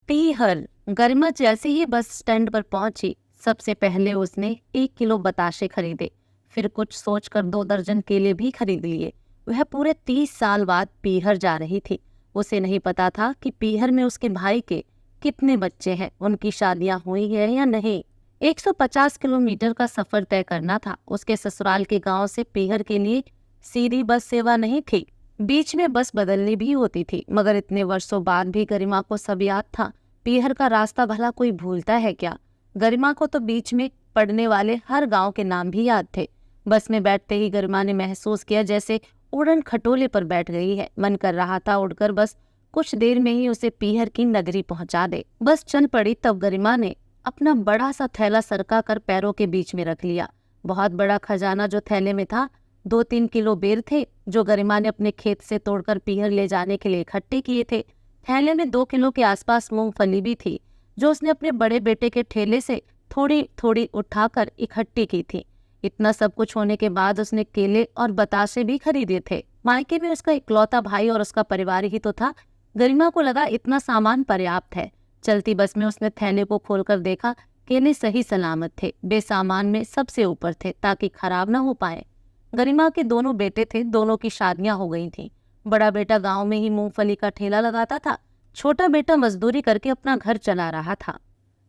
पीहर। गरिमा जैसे ही bus stand पर पहुंची, सबसे पहले उसने 1 किलो बताशे खरीदे। फिर कुछ सोचकर 2 दर्जन केले भी खरीद लिए। वह पूरे 30 साल बाद पीहर जा रही थी। उसे नहीं पता था कि पीहर में उसके भाई के कितने बच्चे हैं, उनकी शादियां हुई है या नहीं। 150 किलोमीटर का सफर तय करना था। उसके ससुराल के गांव से पीहर के लिए सीधी बस सेवा नहीं थी। बीच में बस बदलनी भी होती थी, मगर इतने वर्षों बाद भी गरिमा को सब याद था। पीहर का रास्ता भला कोई भूलता है क्या? गरिमा को तो बीच में पड़ने वाले हर गांव के नाम भी याद थे। बस में बैठते ही गरिमा ने महसूस किया जैसे उड़न खटोले पर बैठ गई है। मन कर रहा था उड़कर बस कुछ देर में ही उसे पीहर की नगरी पहुंचा दे। बस चल पड़ी तब गरिमा ने अपना बड़ा सा थैला सरका कर पैरों के बीच में रख लिया। बहुत बड़ा खजाना जो थैले में था। 2-3 किलो बेर थे जो गरिमा ने अपने खेत से तोड़कर पीहर ले जाने के लिए इकट्ठे किए थे। थैले में 2 किलो के आसपास मूंगफली भी थी जो उसने अपने बड़े बेटे के ठेले से थोड़ी थोड़ी उठाकर इकट्ठी की थी। इतना सब कुछ होने के बाद उसने केले और बताशे भी खरीदे थे। मायके में उसका इकलौता भाई और उसका परिवार ही तो था। गरिमा को लगा इतना सामान पर्याप्त है। चलती बस में उसने थैले को खोलकर देखा। केले सही सलामत थे, बेसामान में सबसे ऊपर थे ताकि खराब न हो पाए। गरिमा के दोनों बेटे थे, दोनों की शादियां हो गई थीं। बड़ा बेटा गांव में ही मूंगफली का ठेला लगाता था। छोटा बेटा मजदूरी करके अपना घर चला रहा था।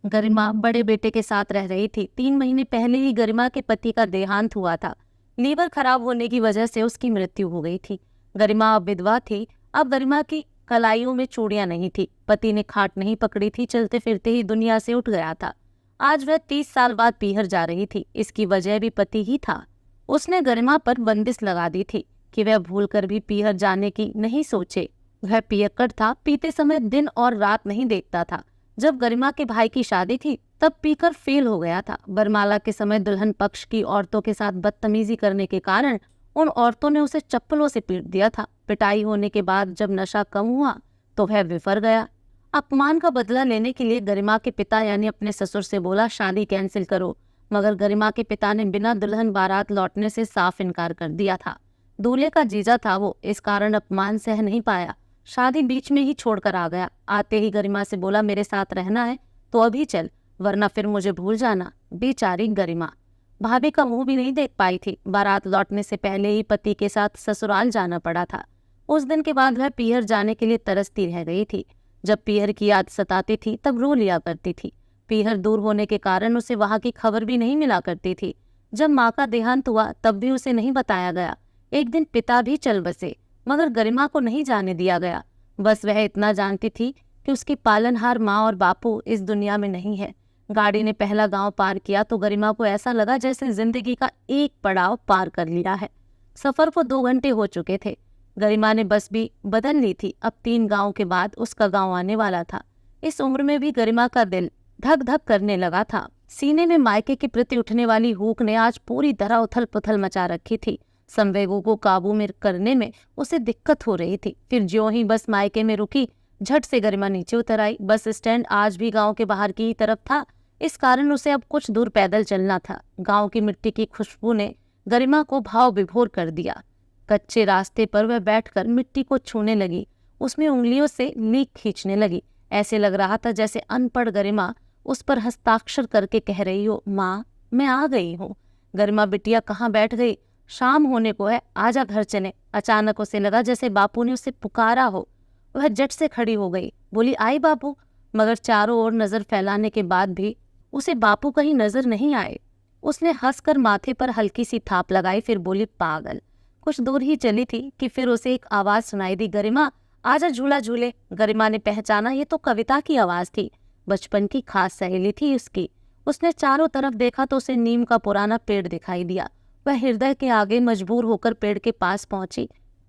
गरिमा बड़े बेटे के साथ रह रही थी। 3 महीने पहले ही गरिमा के पति का देहांत हुआ था। लीवर खराब होने की वजह से उसकी मृत्यु हो गई थी। गरिमा अब विधवा थी। अब गरिमा की कलाइयों में चूड़ियां नहीं थी। पति ने खाट नहीं पकड़ी थी, चलते फिरते ही दुनिया से उठ गया था। आज वह 30 साल बाद पीहर जा रही थी। इसकी वजह भी पति ही था। उसने गरिमा पर बंदिश लगा दी थी कि वह भूलकर भी पीहर जाने की नहीं सोचे। वह पियक्कड़ था, पीते समय दिन और रात नहीं देखता था। जब गरिमा के भाई की शादी थी तब पीकर फेल हो गया था। बरमाला के समय दुल्हन पक्ष की औरतों के साथ बदतमीजी करने के कारण उन औरतों ने उसे चप्पलों से पीट दिया था। पिटाई होने के बाद जब नशा कम हुआ तो वह विफर गया। अपमान का बदला लेने के लिए गरिमा के पिता यानी अपने ससुर से बोला शादी कैंसिल करो, मगर गरिमा के पिता ने बिना दुल्हन बारात लौटने से साफ इनकार कर दिया था। दूल्हे का जीजा था वो, इस कारण अपमान सह नहीं पाया। शादी बीच में ही छोड़कर आ गया। आते ही गरिमा से बोला मेरे साथ रहना है तो अभी चल, वरना फिर मुझे भूल जाना। बेचारी गरिमा भाभी का मुंह भी नहीं देख पाई थी। बारात लौटने से पहले ही पति के साथ ससुराल जाना पड़ा था। उस दिन के बाद वह पीहर जाने के लिए तरसती रह गई थी। जब पीहर की याद सताती थी तब रो लिया करती थी। पीहर दूर होने के कारण उसे वहां की खबर भी नहीं मिला करती थी। जब माँ का देहांत हुआ तब भी उसे नहीं बताया गया। एक दिन पिता भी चल बसे, मगर गरिमा को नहीं जाने दिया गया। बस वह इतना जानती थी कि उसकी पालनहार माँ और बापू इस दुनिया में नहीं है। गाड़ी ने पहला गांव पार किया तो गरिमा को ऐसा लगा जैसे जिंदगी का एक पड़ाव पार कर लिया है। सफर को 2 घंटे हो चुके थे। गरिमा ने बस भी बदल ली थी। अब 3 गांव के बाद उसका गांव आने वाला था। इस उम्र में भी गरिमा का दिल धक धक करने लगा था। सीने में मायके के प्रति उठने वाली हूक ने आज पूरी तरह उथल पुथल मचा रखी थी। संवेगों को काबू में करने में उसे दिक्कत हो रही थी। फिर ज्यों ही बस मायके में रुकी, झट से गरिमा नीचे उतर आई। बस स्टैंड आज भी गांव के बाहर की ही तरफ था, इस कारण उसे अब कुछ दूर पैदल चलना था। गांव की मिट्टी की खुशबू ने गरिमा को भाव विभोर कर दिया। कच्चे रास्ते पर वह बैठकर मिट्टी को छूने लगी। उसमें उंगलियों से लीक खींचने लगी। ऐसे लग रहा था जैसे अनपढ़ गरिमा उस पर हस्ताक्षर करके कह रही हो, माँ मैं आ गई हूँ। गरिमा बिटिया कहाँ बैठ गई? शाम होने को है, आजा घर चले। अचानक उसे लगा जैसे बापू ने उसे पुकारा हो। वह झट से खड़ी हो गई, बोली आई बापू। मगर चारों ओर नजर फैलाने के बाद भी उसे बापू कहीं नजर नहीं आए। उसने हंसकर माथे पर हल्की सी थाप लगाई, फिर बोली पागल। कुछ दूर ही चली थी कि फिर उसे एक आवाज सुनाई दी, गरिमा आजा झूला झूले। गरिमा ने पहचाना, ये तो कविता की आवाज थी। बचपन की खास सहेली थी उसकी। उसने चारों तरफ देखा तो उसे नीम का पुराना पेड़ दिखाई दिया। वह हृदय के आगे मजबूर होकर पेड़ के पास पहुंची,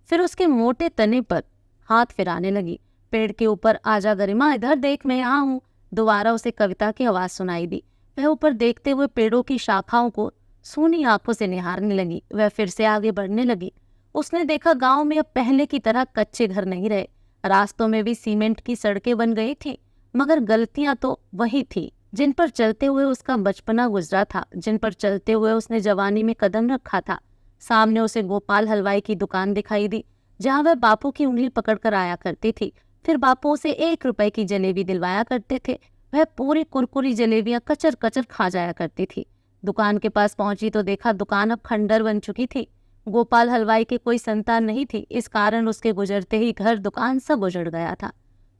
फिर उसके मोटे तने पर हाथ फिराने लगी। पेड़ के ऊपर आजा गरिमा, इधर देख मैं यहाँ हूँ। दोबारा उसे कविता की आवाज सुनाई दी। वह ऊपर देखते हुए पेड़ों की शाखाओं को सूनी आंखों से निहारने लगी। वह फिर से आगे बढ़ने लगी। उसने देखा गांव में अब पहले की तरह कच्चे घर नहीं रहे। रास्तों में भी सीमेंट की सड़कें बन गई थी, मगर गलतियां तो वही थी जिन पर चलते हुए उसका बचपना गुजरा था, जिन पर चलते हुए उसने जवानी में कदम रखा था। सामने उसे गोपाल हलवाई की दुकान दिखाई दी, जहां वह बापू की उंगली पकड़कर आया करती थी। फिर बापू उसे 1 रुपए की जलेबी दिलवाया करते थे। वह पूरी कुरकुरी जलेबियां कचर कचर खा जाया करती थी। दुकान के पास पहुंची तो देखा दुकान अब खंडर बन चुकी थी। गोपाल हलवाई की कोई संतान नहीं थी, इस कारण उसके गुजरते ही घर दुकान सब उजड़ गया था।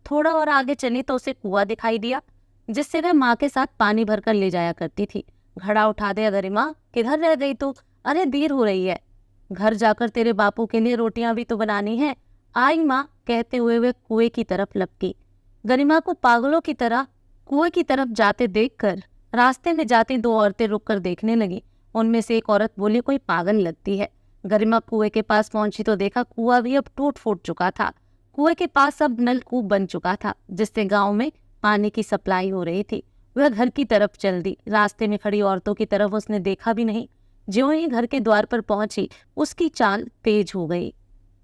थोड़ा और आगे चली तो उसे कुआं दिखाई दिया, जिससे वह माँ के साथ पानी भरकर ले जाया करती थी। घड़ा उठा दे गरिमा, किधर रह गई तू? अरे देर हो रही है, घर जाकर तेरे बापू के लिए रोटियां भी तो बनानी है। आई माँ, कहते हुए वे कुएं की तरफ लपकी। गरिमा को पागलों की तरह कुएं की तरफ जाते देखकर रास्ते में जाती 2 औरतें रुककर देखने लगी। उनमें से एक औरत बोली, कोई पागल लगती है। गरिमा कुएं के पास पहुंची तो देखा कुआं भी अब टूट फूट चुका था। कुएं के पास अब नलकूप बन चुका था, जिससे गांव में पानी की सप्लाई हो रही थी। वह घर की तरफ चल दी। रास्ते में खड़ी औरतों की तरफ उसने देखा भी नहीं। ज्यों ही घर के द्वार पर पहुंची, उसकी चाल तेज हो गई।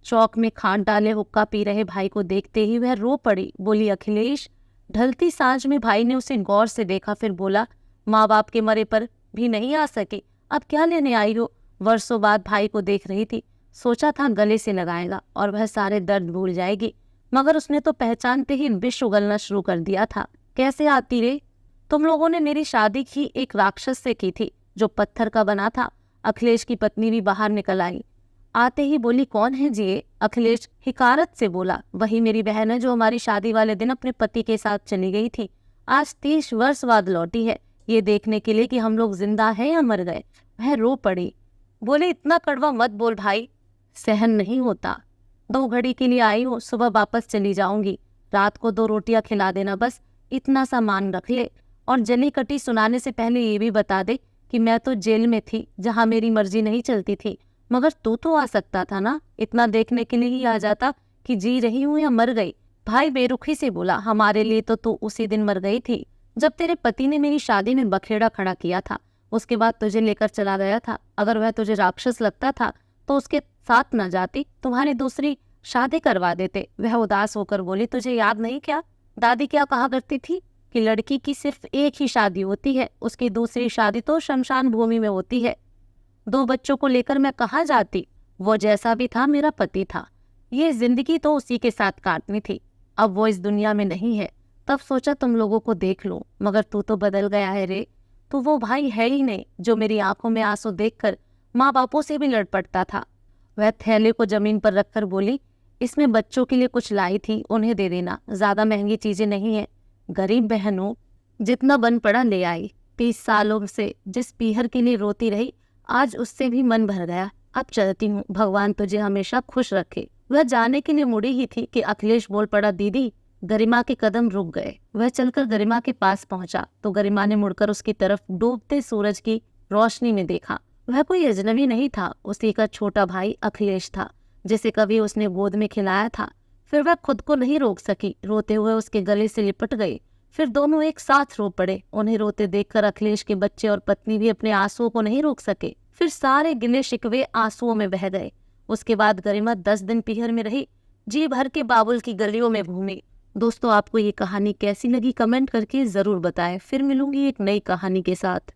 चौक में खाट डाले हुक्का पी रहे भाई को देखते ही वह रो पड़ी। बोली, अखिलेश। ढलती सांझ में भाई ने उसे गौर से देखा, फिर बोला, माँ बाप के मरे पर भी नहीं आ सके, अब क्या लेने आई हो? वर्षों बाद भाई को देख रही थी, सोचा था गले से लगाएगा और वह सारे दर्द भूल जाएगी, मगर उसने तो पहचानते ही विष उगलना शुरू कर दिया था। कैसे आती रे? तुम लोगों ने मेरी शादी की एक राक्षस से की थी जो पत्थर का बना था। अखिलेश की पत्नी भी बाहर निकल आई। आते ही बोली, कौन है जी? अखिलेश हिकारत से बोला, वही मेरी बहन है जो हमारी शादी वाले दिन अपने पति के साथ चली गई थी। आज 30 वर्ष बाद लौटी है, ये देखने के लिए कि हम लोग जिंदा हैं या मर गए। वह रो पड़ी। बोले, इतना कड़वा मत बोल भाई, सहन नहीं होता। 2 घड़ी के लिए आई हूँ, सुबह वापस चली जाऊंगी। रात को 2 रोटियां खिला देना, बस इतना सा मान रख ले। और जली कटी सुनाने से पहले ये भी बता दे कि मैं तो जेल में थी, जहाँ मेरी मर्जी नहीं चलती थी, मगर तू तो आ सकता था ना, इतना देखने के लिए ही आ जाता कि जी रही हूँ या मर गई। भाई बेरुखी से बोला, हमारे लिए तो तू उसी दिन मर गई थी जब तेरे पति ने मेरी शादी में बखेड़ा खड़ा किया था। उसके बाद तुझे लेकर चला गया था। अगर वह तुझे राक्षस लगता था तो उसके साथ न जाती, तुम्हारी दूसरी शादी करवा देते। वह उदास होकर बोली, तुझे याद नहीं क्या, दादी क्या कहा करती थी कि लड़की की सिर्फ एक ही शादी होती है, उसकी दूसरी शादी तो शमशान भूमि में होती है। 2 बच्चों को लेकर मैं कहाँ जाती? वो जैसा भी था मेरा पति था, ये जिंदगी तो उसी के साथ काटनी थी। अब वो इस दुनिया में नहीं है, तब सोचा तुम लोगों को देख लूं, मगर तू तो बदल गया है रे। तू वो भाई है ही नहीं जो मेरी आंखों में आंसू देखकर माँ बापों से भी लड़ पड़ता था। वह थैले को जमीन पर रखकर बोली, इसमें बच्चों के लिए कुछ लाई थी, उन्हें दे देना, ज्यादा महंगी चीजें नहीं है। गरीब बहनों, जितना बन पड़ा ले आई। 30 सालों से जिस पीहर के लिए रोती रही, आज उससे भी मन भर गया। अब चलती हूँ, भगवान तुझे हमेशा खुश रखे। वह जाने के लिए मुड़ी ही थी कि अखिलेश बोल पड़ा, दीदी। गरिमा के कदम रुक गए। वह चलकर गरिमा के पास पहुंचा तो गरिमा ने मुड़कर उसकी तरफ डूबते सूरज की रोशनी में देखा। वह कोई अजनबी नहीं था, उसी का छोटा भाई अखिलेश था, जिसे कभी उसने गोद में खिलाया था। फिर वह खुद को नहीं रोक सकी, रोते हुए उसके गले से लिपट गई। फिर दोनों एक साथ रो पड़े। उन्हें रोते देखकर अखिलेश के बच्चे और पत्नी भी अपने आंसुओं को नहीं रोक सके। फिर सारे गिले शिकवे आंसुओं में बह गए। उसके बाद गरिमा 10 दिन पीहर में रही, जी भर के बाबुल की गलियों में घूमी। दोस्तों, आपको ये कहानी कैसी लगी कमेंट करके जरूर बताएं। फिर मिलूंगी एक नई कहानी के साथ।